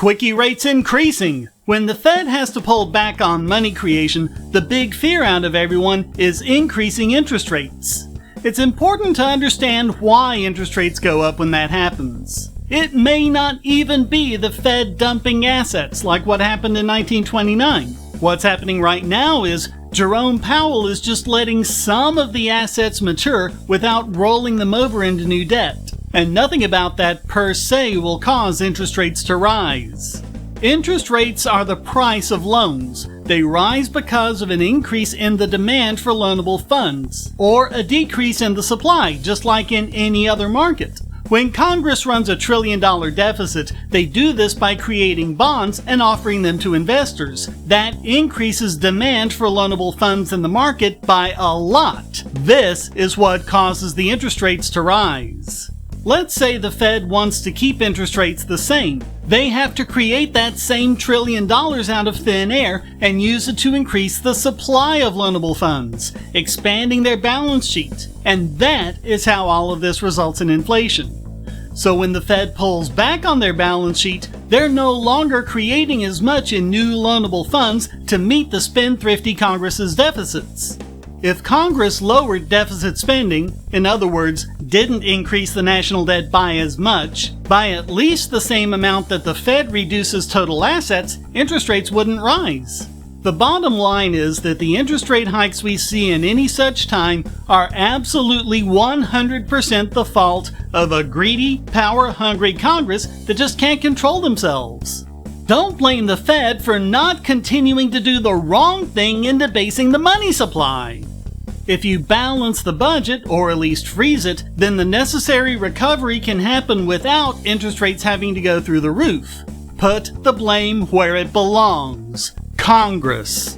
Quickie rates increasing. When the Fed has to pull back on money creation, the big fear out of everyone is increasing interest rates. It's important to understand why interest rates go up when that happens. It may not even be the Fed dumping assets like what happened in 1929. What's happening right now is Jerome Powell is just letting some of the assets mature without rolling them over into new debt. And nothing about that per se will cause interest rates to rise. Interest rates are the price of loans. They rise because of an increase in the demand for loanable funds, or a decrease in the supply, just like in any other market. When Congress runs a $1 trillion deficit, they do this by creating bonds and offering them to investors. That increases demand for loanable funds in the market by a lot. This is what causes the interest rates to rise. Let's say the Fed wants to keep interest rates the same. They have to create that same $1 trillion out of thin air and use it to increase the supply of loanable funds, expanding their balance sheet. And that is how all of this results in inflation. So when the Fed pulls back on their balance sheet, they're no longer creating as much in new loanable funds to meet the spendthrifty Congress's deficits. If Congress lowered deficit spending, in other words, didn't increase the national debt by as much, by at least the same amount that the Fed reduces total assets, interest rates wouldn't rise. The bottom line is that the interest rate hikes we see in any such time are absolutely 100% the fault of a greedy, power-hungry Congress that just can't control themselves. Don't blame the Fed for not continuing to do the wrong thing in debasing the money supply. If you balance the budget, or at least freeze it, then the necessary recovery can happen without interest rates having to go through the roof. Put the blame where it belongs: Congress.